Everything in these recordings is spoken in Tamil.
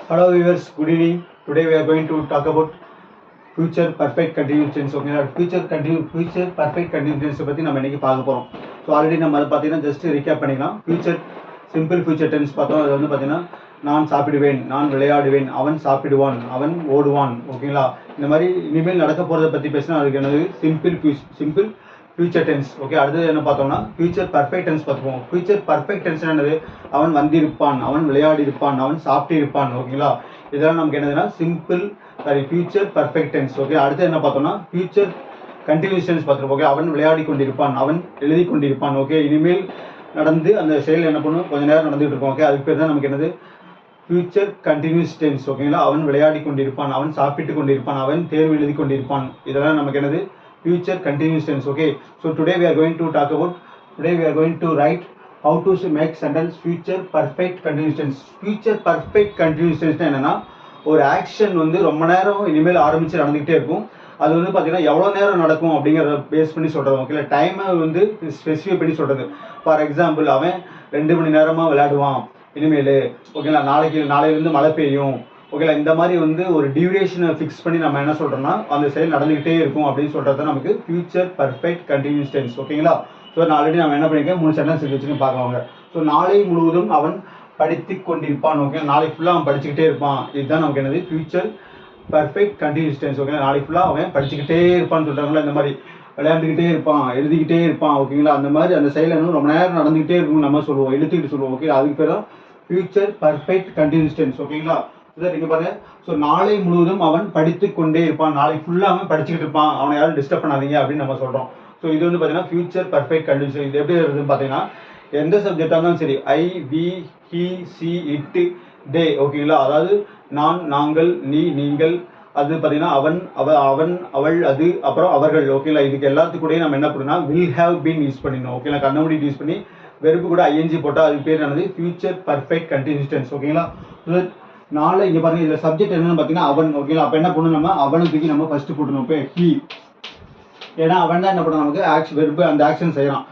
Hello viewers, good evening. Today we are going to talk about future perfect continuous tense. Okay, future perfect continuous tense பத்தி நம்ம இன்னைக்கு பார்க்க போறோம். ஸோ ஆல்ரெடி நம்ம அதை பார்த்தீங்கன்னா ஜஸ்ட் ரீகேப் பண்ணிக்கலாம். சிம்பிள் ஃபியூச்சர் டென்ஸ் பார்த்தோம். அது வந்து பார்த்தீங்கன்னா நான் சாப்பிடுவேன், நான் விளையாடுவேன், அவன் சாப்பிடுவான், அவன் ஓடுவான். ஓகேங்களா, இந்த மாதிரி இனிமேல் நடக்க போகிறத பற்றி பேசினா அதுக்கு என்னது சிம்பிள் ஃபியூச்சர் டென்ஸ். ஓகே, அடுத்தது என்ன பார்த்தோம்னா ஃபியூச்சர் பர்ஃபெக்ட் டென்ஸ் பார்த்துப்போம். ஃபியூச்சர் பர்ஃபெக்ட் டென்ஸ் என்னது, அவன் வந்திருப்பான், அவன் விளையாடி இருப்பான், அவன் சாப்பிட்டு இருப்பான். ஓகேங்களா, இதெல்லாம் நமக்கு என்னதுன்னா ஃபியூச்சர் பர்ஃபெக்ட் டென்ஸ். ஓகே, அடுத்து என்ன பார்த்தோம்னா ஃபியூச்சர் கண்டினியூஸ் டென்ஸ் பார்த்துருப்போம். ஓகே, அவன் விளையாடி கொண்டிருப்பான், அவன் எழுதி கொண்டிருப்பான். ஓகே, இனிமேல் நடந்து அந்த செயல் என்ன பண்ணும், கொஞ்ச நேரம் நடந்துகிட்டு இருக்கும். ஓகே, அதுக்கு பேர் தான் நமக்கு என்னது ஃபியூச்சர் கண்டினியூஸ் டென்ஸ். ஓகேங்களா, அவன் விளையாடி கொண்டிருப்பான், அவன் சாப்பிட்டு கொண்டிருப்பான், அவன் தேர்வு எழுதி கொண்டிருப்பான். இதெல்லாம் நமக்கு என்னது future continuous tense. Okay, so today we are going to write how to make sentence future perfect continuous tense. Future perfect continuous tense என்னன்னா ஒரு ஆக்ஷன் வந்து ரொம்ப நேரம் இனிமேல் ஆரம்பிச்சு நடந்துகிட்டே இருக்கும். அது வந்து பார்த்தீங்கன்னா எவ்வளோ நேரம் நடக்கும் அப்படிங்கிறத பேஸ் பண்ணி சொல்கிறது. ஓகே, டைமை வந்து ஸ்பெசிஃபை பண்ணி சொல்கிறது. ஃபார் எக்ஸாம்பிள், அவன் 2 மணி நேரமாக விளையாடுவான் இனிமேல். ஓகேங்களா, நாளையிலேருந்து மழை பெய்யும். ஓகேங்களா, இந்த மாதிரி வந்து ஒரு டியூரேஷனை ஃபிக்ஸ் பண்ணி நம்ம என்ன சொல்கிறோம்னா அந்த செயல் நடந்துகிட்டே இருக்கும் அப்படின்னு சொல்கிறது தான் நமக்கு ஃபியூச்சர் பர்ஃபெக்ட் கண்டினியூஸ் டென்ஸ். ஓகேங்களா, ஸோ ஆல்ரெடி நம்ம என்ன பண்ணியிருக்கேன், 3 சென்டென்ஸ் வச்சுன்னு பார்க்கலாங்க. ஸோ நாளை முழுவதும் அவன் படித்து கொண்டிருப்பான். ஓகே, நாளைக்கு ஃபுல்லாக அவன் படிச்சுக்கிட்டே இருப்பான். இதுதான் நமக்கு என்னது future perfect continuous tense. Okay, நாளைக்கு ஃபுல்லாக அவன் படிச்சுக்கிட்டே இருப்பான்னு சொல்கிறாங்களா, இந்த மாதிரி விளையாண்டுக்கிட்டே இருப்பான், எழுதிக்கிட்டே இருப்பான். ஓகேங்களா, அந்த மாதிரி அந்த செயல் என்ன ரொம்ப நேரம் நடந்துகிட்டே இருக்கும்னு நம்ம சொல்லுவோம், எழுத்துக்கிட்டு சொல்லுவோம். ஓகே, அதுக்கு பேர் தான் ஃபியூச்சர் பர்ஃபெக்ட் கண்டினியூஸ் டென்ஸ். ஓகேங்களா, இங்கே பாருங்க. ஸோ நாளை முழுவதும் அவன் படித்து கொண்டே இருப்பான், நாளைக்கு ஃபுல்லாக அவன் படிச்சுக்கிட்டு இருப்பான், அவனை யாரும் டிஸ்டர்ப் பண்ணாதீங்க அப்படின்னு நம்ம சொல்கிறோம். ஸோ இது வந்து பார்த்தீங்கன்னா ஃபியூச்சர் பர்ஃபெக்ட் கண்டினியூஸ். இது எப்படி இருக்குதுன்னு பார்த்தீங்கன்னா எந்த சப்ஜெக்டாக இருந்தாலும் சரி, ஐ, வி, ஹி, சி, இட், தே. ஓகேங்களா, அதாவது நான், நாங்கள், நீ, நீங்கள், அது பார்த்தீங்கன்னா அவன், அவள், அது, அப்புறம் அவர்கள். ஓகேங்களா, இதுக்கு எல்லாத்துக்கூடயே நம்ம என்ன பண்ணணும்னா வில் ஹேவ் பீன் யூஸ் பண்ணிடணும். ஓகேங்களா, கண்ணமுடி யூஸ் பண்ணி வெறுப்பு கூட ஐஎன்ஜி போட்டால் அது பேர் என்னது ஃபியூச்சர் பர்ஃபெக்ட் கண்டினியூஸ் டென்ஸ். ஓகேங்களா, நாளை இங்கே பாருங்க, இதில் சப்ஜெக்ட் என்னன்னு பார்த்தீங்கன்னா அவன். ஓகேங்களா, அப்போ என்ன பண்ணணும், நம்ம அவனை தூக்கி நம்ம ஃபர்ஸ்ட் போட்டணும். இப்போ ஹி, ஏன்னா அவன் தான் என்ன பண்ணணும் நமக்கு வெறுப்பு அந்த ஆக்ஷன் செய்கிறான்.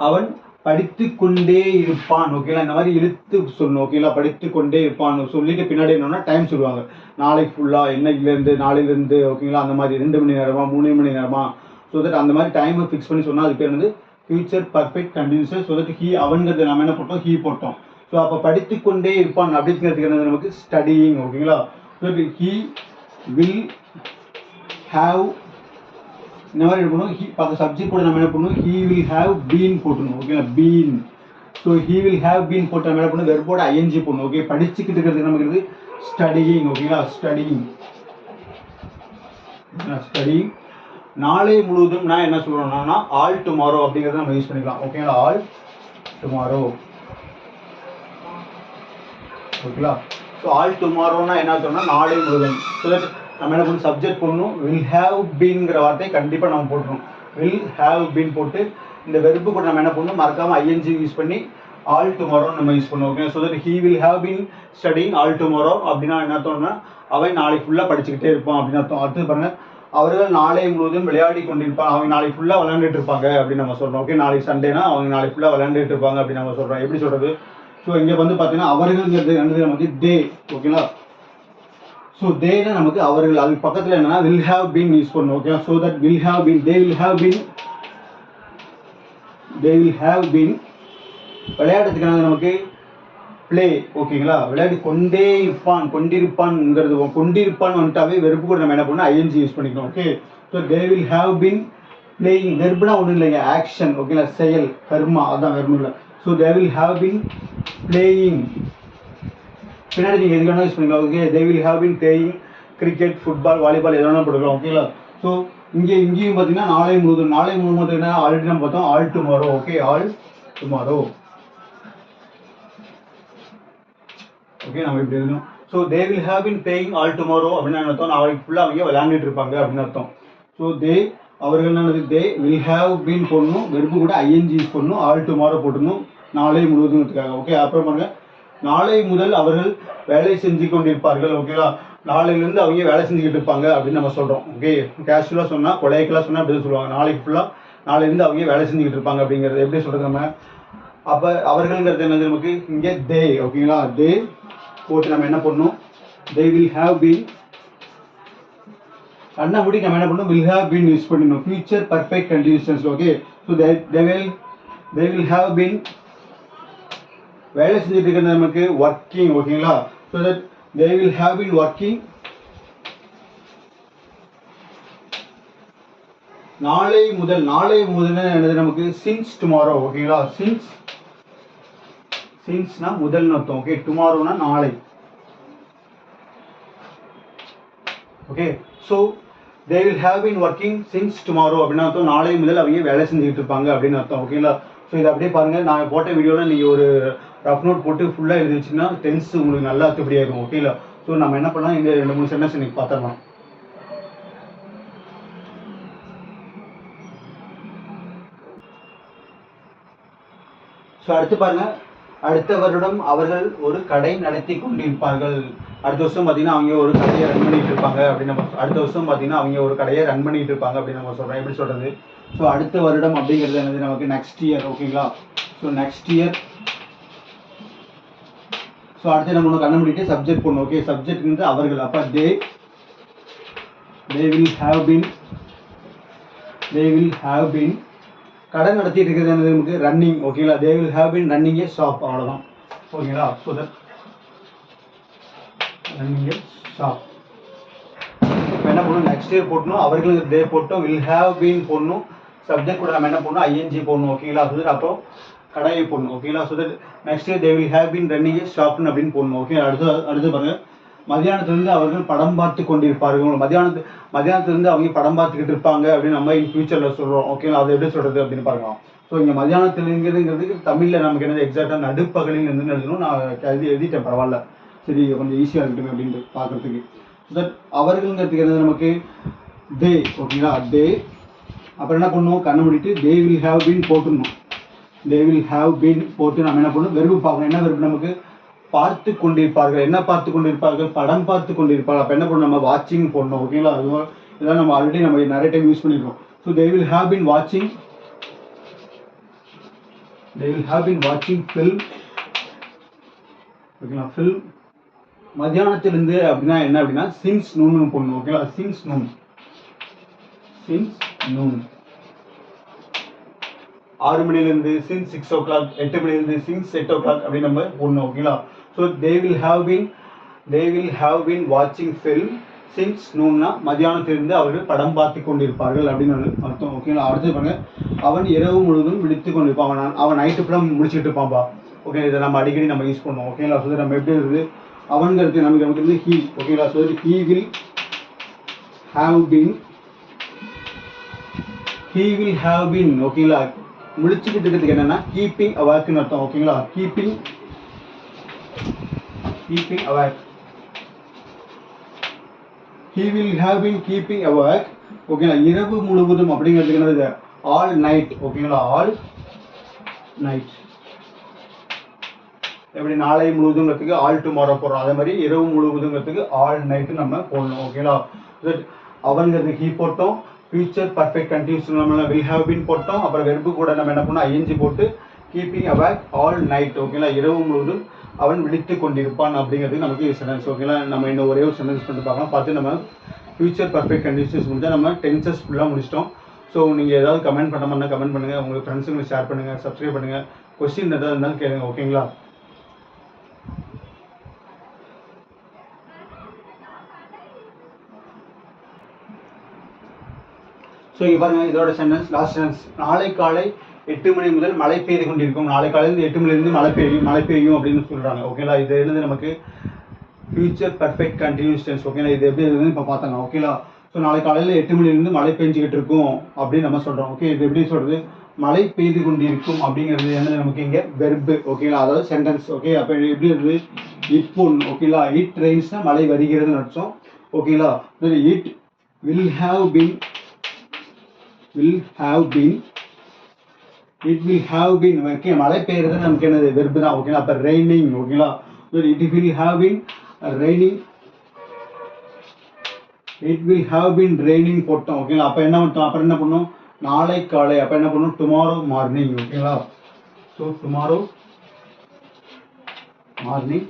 அவன் படித்து கொண்டே இருப்பான். ஓகேங்களா, இந்த மாதிரி இழுத்து சொல்லணும். ஓகேங்களா, படித்து கொண்டே இருப்பான் சொல்லிட்டு பின்னாடி என்னன்னா டைம் சொல்லுவாங்க, நாளைக்கு ஃபுல்லாக என்னையிலேருந்து நாளையிலேருந்து. ஓகேங்களா, அந்த மாதிரி 2 மணி நேரமா 3 மணி நேரமா. ஸோ தட் அந்த மாதிரி டைமை ஃபிக்ஸ் பண்ணி சொன்னால் அது பேர் வந்து future perfect continuous. So that he, அவன்கிறது நம்ம என்ன போட்டோம், ஹி போட்டோம். ஸோ அப்போ படித்து கொண்டே இருப்பான் அப்படிங்கிறதுக்கு என்னது நமக்கு ஸ்டடியிங். ஓகேங்களா, ஸோ ஹி வில் ஹாவ் இந்த மாதிரி இருக்கணும். அந்த சப்ஜெக்ட் கூட நம்ம என்ன பண்ணணும், ஹி வில் ஹாவ் பீன் போட்டணும். ஓகேங்களா, been. So he will have been போட்டு நம்ம என்ன பண்ணணும், வெர்போட ஐஎன்ஜி போடணும். ஓகே, படிச்சுக்கிட்டு இருக்கிறதுக்கு நமக்கு ஸ்டடியிங். ஓகேங்களா, ஸ்டடியிங். நாளை முழுவதும் நான் என்ன சொல்றேன்னா ஆல் டுமாரோ அப்படிங்கிறத நம்ம யூஸ் பண்ணிக்கலாம். ஓகேங்களா, ஆல் டுமாரோ. ஓகேங்களா, ஸோ ஆல் டுமாரோனா என்ன சொன்னால் நாளை முழுவதும். ஸோ தட் நம்ம என்ன பண்ணணும், சப்ஜெக்ட் பண்ணணும், வில் ஹேவ் பீன்ங்கிற வார்த்தையை கண்டிப்பாக நம்ம போட்டுருணும். வில் ஹேவ் பீன் போட்டு இந்த வெறுப்பு கூட நம்ம என்ன பண்ணணும், மறக்காமல் ஐஎன்ஜி யூஸ் பண்ணி ஆல் டுமாரோ நம்ம யூஸ் பண்ணுவோம். Okay, so that he will have been studying all tomorrow அப்படின்னா என்ன அர்த்தம்னா அவன் நாளைக்கு ஃபுல்லாக படிச்சுக்கிட்டே இருப்பான் அப்படின்னு அர்த்தம். அடுத்து பாருங்க, அவர்கள் நாளை முழுவதும் விளையாடி கொண்டிருப்பான், அவங்க நாளைக்கு ஃபுல்லாக விளையாண்டுட்டு இருப்பாங்க அப்படின்னு நம்ம சொல்கிறோம். ஓகே, நாளைக்கு சண்டேனா அவங்க நாளைக்கு ஃபுல்லாக விளையாண்டுட்டு இருப்பாங்க அப்படின்னு நம்ம சொல்கிறோம். எப்படி சொல்கிறது, ஸோ இங்கே வந்து பார்த்தீங்கன்னா அவர்கள்ங்கிறது என்னது நமக்கு தே. ஓகேங்களா, ஸோ தேனா நமக்கு அவர்கள், அதுக்கு பக்கத்தில் என்னன்னா வில் ஹேவ் பீன் யூஸ் பண்ணணும். Okay, so that will have been, they will have been விளையாடுறதுக்கு என்னது நமக்கு பிளே. ஓகேங்களா, விளையாடி கொண்டே இருப்பான், கொண்டிருப்பான்ங்கிறது கொண்டிருப்பான் வந்துட்டாவே வெறுப்பு கூட நம்ம என்ன பண்ணணும், ஐஎன்ஜி யூஸ் பண்ணிக்கணும். Okay, so they will have been playing. வெறுப்புனா ஒன்றும் இல்லைங்க, ஆக்ஷன். ஓகேங்களா, செயல், கர்மா, அதான் வெறும் இல்லை. So they will have been playing. பின்னாடி நீங்கள் எதுக்கு வேணால் யூஸ் பண்ணிக்கலாம். Okay, they will have been playing cricket, football, volleyball எது வேணாலும் போட்டுக்கலாம். ஓகேங்களா, ஸோ இங்கேயும் பார்த்தீங்கன்னா நாளை முழுவதும் பார்த்தீங்கன்னா ஆல்ரெடி நம்ம பார்த்தோம் all tomorrow. Okay, all tomorrow. Okay, நம்ம இப்படி இருக்கணும். So they will have been playing all tomorrow அப்படின்னு அர்த்தம், நாளைக்கு ஃபுல்லாக அவங்க விளையாண்டுட்டு இருப்பாங்க அப்படின்னு அர்த்தம். ஸோ அவர்கள் என்னது தே வில் ஹேவ் பீன் போடணும், வெறுப்பு கூட ஐஎன்ஜி யூஸ் பண்ணணும், ஆல் டுமாரோ போட்டணும் நாளை முழுவதும். ஓகே, அப்புறம் பாருங்க, நாளை முதல் அவர்கள் வேலை செஞ்சு கொண்டிருப்பார்கள். ஓகேவா, நாளையிலேருந்து அவங்க வேலை செஞ்சுக்கிட்டு இருப்பாங்க அப்படின்னு நம்ம சொல்கிறோம். ஓகே, கேஷுவலாக சொன்னால் கொலைக்கெல்லாம் சொன்னால் அப்படி சொல்லுவாங்க, நாளைக்கு ஃபுல்லாக நாளையிலேருந்து அவங்க வேலை செஞ்சுக்கிட்டு இருப்பாங்க அப்படிங்கிறது எப்படி சொல்கிறது நம்ம. அப்போ அவர்கள்ங்கிறது என்னது நமக்கு இங்கே தே. ஓகேங்களா, தே போட்டு நம்ம என்ன பண்ணணும், they will have been கண்ணை மூடி நம்ம என்ன பண்ணணும் will have been யூஸ் பண்ணணும் future perfect continuous tense okay so they will have been வேலை செஞ்சுட்டு இருக்கிறது நமக்கு working ஓகேங்களா so that they will have been working நாளை முதல் என்னது நமக்கு since tomorrow ஓகேங்களா since னா முதல்னு அர்த்தம் ஓகே tomorrowனா நாளை okay so they will have been working since tomorrow அப்படினா அர்த்தம் நாளை முதல் அவங்க வேலை செஞ்சுட்டு இருப்பாங்க அப்படினு அர்த்தம் ஓகேங்களா சோ இத அப்படியே பாருங்க நான் போட்ட வீடியோல நீங்க ஒரு ரஃப் நோட் போட்டு ஃபுல்லா எழுதி வச்சீங்கன்னா டென்ஸ் உங்களுக்கு நல்லா அத்துப்படியா இருக்கும் ஓகேங்களா சோ நம்ம என்ன பண்ணலாம் இந்த ரெண்டு மூணு சென்டென்ஸ் நீங்க பார்த்தறலாம் சோ அடுத்து பாருங்க அடுத்த வருடம் அவர்கள் ஒரு கடை நடத்தி கொண்டிருப்பார்கள் அடுத்த வருஷம் பாத்தீங்கன்னா அவங்க ஒரு கடையை ரன் பண்ணிட்டு இருப்பாங்க அப்படி நம்ம அடுத்த வருஷம் பாத்தீங்கன்னா அவங்க ஒரு கடையை ரன் பண்ணிட்டு இருப்பாங்க அப்படி நம்ம சொல்றோம் எப்படி சொல்றது சோ அடுத்த வருடம் அப்படிங்கிறது என்னது நமக்கு நெக்ஸ்ட் இயர் ஓகேங்களா சோ நெக்ஸ்ட் இயர் சோ அடுத்து நம்ம கண்ண மூடிட்டு சப்ஜெக்ட் போடணும் ஓகே சப்ஜெக்ட் வந்து அவர்கள் அப்ப they will have been கடை நடத்திட்டு இருக்கிறது என்னது நமக்கு ரன்னிங் ஓகேங்களா they will have been running a shop அவ்வளவுதான் ஓகேங்களா so that running a shop என்ன பண்ணணும் நெக்ஸ்ட் இயர் போடணும் அவர்களுக்கு they போட்டோம் will have been போடணும் சப்ஜெக்ட் கூட நம்ம என்ன பண்ணணும் ing போடணும் ஓகேங்களா so that அப்போ கடையை போடணும் ஓகேங்களா so that next year they will have been running a shop அப்படின்னு போடணும் ஓகே அடுத்து பாருங்க மத்தியானத்திலிருந்து அவர்கள் படம் பார்த்து கொண்டிருப்பார்கள் மத்தியானத்திலிருந்து அவங்க படம் பார்த்துக்கிட்டு இருப்பாங்க அப்படின்னு நம்ம இன் ஃபியூச்சர்ல சொல்றோம் ஓகேங்களா அது எப்படி சொல்றது அப்படின்னு பார்க்கலாம் ஸோ இங்க மத்தியானத்திலிருங்கிறதுக்கு தமிழ்ல நமக்கு என்னது எக்ஸாக்டா நடுப்பகலில் இருந்து எழுதணும் நான் எழுதிட்டேன் பரவாயில்ல சரி கொஞ்சம் ஈஸியா இருக்கட்டும் அப்படின்னு பாக்குறதுக்கு அவர்கள்ங்கிறதுக்கு என்னது நமக்கு தே ஓகேங்களா தே அப்புறம் என்ன பண்ணுவோம் கண்ணை மூடிட்டு தே வில் ஹேவ் பீன் போட்டுடணும் தே வில் ஹேவ் பீன் போட்டு நம்ம என்ன பண்ணணும் வெறுப்பு பார்க்கணும் என்ன வெறுப்பு நமக்கு பார்த்து கொண்டிருப்பார்கள் என்ன பார்த்து கொண்டிருப்பார்கள் படம் பார்த்து கொண்டிருப்பார்கள் அப்ப என்ன பண்ணணும் நம்ம வாட்சிங் போடணும் ஓகேங்களா இதெல்லாம் நம்ம ஆல்ரெடி நம்ம நிறைய டைம் யூஸ் பண்ணிருக்கோம் so they will have been watching film ஓகேங்களா film மத்தியானத்திலிருந்து அப்படின்னா என்ன அப்படின்னா since noon போடணும் ஓகேங்களா since noon 6 மணிலிருந்து since 6 o'clock 8 மணிலிருந்து since 8 o'clock அப்படி நம்ம போடணும் ஓகேங்களா so they will have been watching film since noon னா மத்தியானத்திலிருந்து அவர்கள் படம் பார்த்து கொண்டிருப்பார்கள் அப்படின்னு அர்த்தம் ஓகேங்களா அடுத்து பாருங்க அவன் இரவு முழுவதும் விழித்துக் கொண்டிருப்பான் அவன் நைட்டு ஃபுல்லா முடிச்சிட்டு இருப்பான்பா ஓகே இதை நம்ம அடிக்கடி நம்ம யூஸ் பண்ணுவோம் ஓகேங்களா so நம்ம எப்படி இருக்குது அவன்கிறது நமக்கு வந்து he ஓகேங்களா so he will have been ஓகேங்களா முடிச்சுக்கிட்டு இருக்கிறதுக்கு என்னன்னா கீப்பிங் அவேக்னு அர்த்தம் ஓகேங்களா keeping awake he will have been keeping awake ஓகேங்களா இரவு முழுவதும் அப்படிங்கிறதுக்கு என்னது ஆல் நைட் ஓகேங்களா ஆல் நைட் எப்படி நாளை முழுவதுங்கிறதுக்கு ஆல் டுமாரோ போடுறோம் அதே மாதிரி இரவு முழுவதுங்கிறதுக்கு ஆல் நைட் நம்ம போடணும் ஓகேங்களா அவன்கிறது he போட்டோம் ஃபியூச்சர் பர்ஃபெக்ட் கண்டினியூஸ் நம்ம will have been போட்டோம் அப்புறம் வெர்பு கூட நம்ம என்ன பண்ணோம் ing போட்டு கீப்பிங் அவேக் ஆல் நைட் ஓகேங்களா இரவு முழுவதும் அவன் விழித்துக் கொண்டிருப்பான் அப்படிங்கிறது நமக்கு சென்டென்ஸ் ஓகேங்களா நம்ம இன்னும் ஒரே ஒரு சென்டென்ஸ் பண்ணி பார்க்கலாம் பார்த்து நம்ம ஃபியூச்சர் பர்ஃபெக்ட் கண்டினியூஸ் முடிஞ்சா நம்ம டென்சஸ் ஃபுல்லாக முடிச்சிட்டோம் ஸோ நீங்கள் ஏதாவது கமெண்ட் பண்ண மாதிரி கமெண்ட் பண்ணுங்க உங்கள் ஃப்ரெண்ட்ஸுங்களுக்கு ஷேர் பண்ணுங்க சப்ஸ்கிரைப் பண்ணுங்க கொஸ்டின் ஏதாவது இருந்தாலும் கேளுங்க ஓகேங்களா ஸோ இங்கே பாருங்க இதோட சென்டென்ஸ் லாஸ்ட் சென்டென்ஸ் நாளை காலை 8 மணி முதல் மழை பெய்து கொண்டிருக்கும் நாளை காலையிலிருந்து 8 மணிலிருந்து மழை பெய்யும் அப்படின்னு சொல்றாங்க ஓகேங்களா இது என்னது நமக்கு ஃபியூச்சர் பர்ஃபெக்ட் கண்டினியூஸ் டென்ஸ் ஓகேங்களா இது எப்படி இருக்குன்னு இப்போ பார்த்தாங்க ஓகேங்களா ஸோ நாளை காலையில் 8 மணிலிருந்து மழை பெஞ்சிக்கிட்டு இருக்கும் அப்படின்னு நம்ம சொல்றோம் ஓகே இது எப்படி சொல்றது மழை பெய்து கொண்டிருக்கும் அப்படிங்கிறது என்னது நமக்கு இங்கே வெர்பு ஓகேங்களா அதாவது சென்டென்ஸ் ஓகே அப்போ எப்படி இருக்குது இப்போ ஓகேங்களா இட் ரெயின்ஸ்னா மழை வருகிறதுன்னு அர்த்தம் ஓகேங்களா it will have been okay மழை பெய்யறது நமக்கு என்னது வெர்பு தான் ஓகேங்களா அப்ப ரெய்னிங் ஓகேங்களா it will have been raining போட்டோம் ஓகேங்களா அப்ப என்ன பண்ணோம் அப்புறம் என்ன பண்ணோம் நாளை காலை அப்ப என்ன பண்ணோம் tomorrow morning ஓகேங்களா so tomorrow morning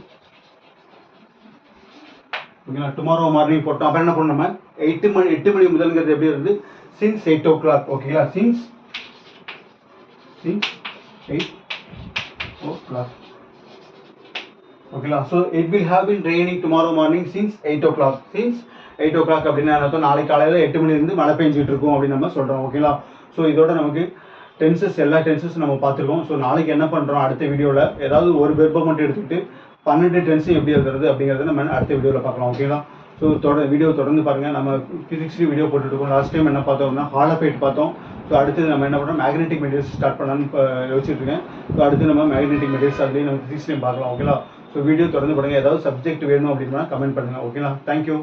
ஓகேங்களா. டுமாரோ மார்னிங் போட்டோம். அப்புறம் என்ன பண்ணணும், நம்ம 8 மணி முதல்ங்கிறது எப்படி இருந்து சின்ஸ் 8 o'clock. ஓகேங்களா, சின்ஸ் 8 o'clock. ஓகேங்களா. So it will have been raining tomorrow morning since 8 o'clock. Since 8 o'clock அப்படின்னா அர்த்தம் நாளைக்கு காலையில் 8 மணிலேருந்து மழை பெஞ்சிட்டு இருக்கும் அப்படின்னு நம்ம சொல்கிறோம். ஓகேங்களா. ஸோ இதோட நமக்கு டென்சஸ் எல்லா டென்சஸ் நம்ம பார்த்துருக்கோம். ஸோ நாளைக்கு என்ன பண்ணுறோம், அடுத்த வீடியோவில் ஏதாவது ஒரு வெர்பை மட்டும் எடுத்துக்கிட்டு 12 டென்ஸ் எப்படி இருக்கிறது அப்படிங்கிறத நம்ம அடுத்த வீடியோவில் பார்க்கலாம். ஓகேங்களா. ஸோ வீடியோ தொடர்ந்து பாருங்கள். நம்ம ஃபிசிக்ஸ்லேயும் வீடியோ போட்டுருக்கோம். லாஸ்ட் டைம் என்ன பார்த்தோம்னா ஹால் ஆஃப் எயிட் பார்த்தோம். ஸோ அடுத்தது நம்ம என்ன பண்ணுறோம், மேக்னெட்டிக் மெட்டீரியல்ஸ் ஸ்டார்ட் பண்ணலான்னு யோசிச்சுட்டு இருக்கேன். ஸோ அடுத்து நம்ம மேக்னெட்டிக் மெட்டீரியல்ஸ் அதுலேயும் நம்ம ஃபிசிக்ஸ்லேயும் பார்க்கலாம். ஓகேங்களா. ஸோ வீடியோ தொடர்ந்து பாருங்கள். ஏதாவது சப்ஜெக்ட் வேணும் அப்படின்னா கமெண்ட் பண்ணுங்கள். ஓகேங்களா. தேங்க்யூ.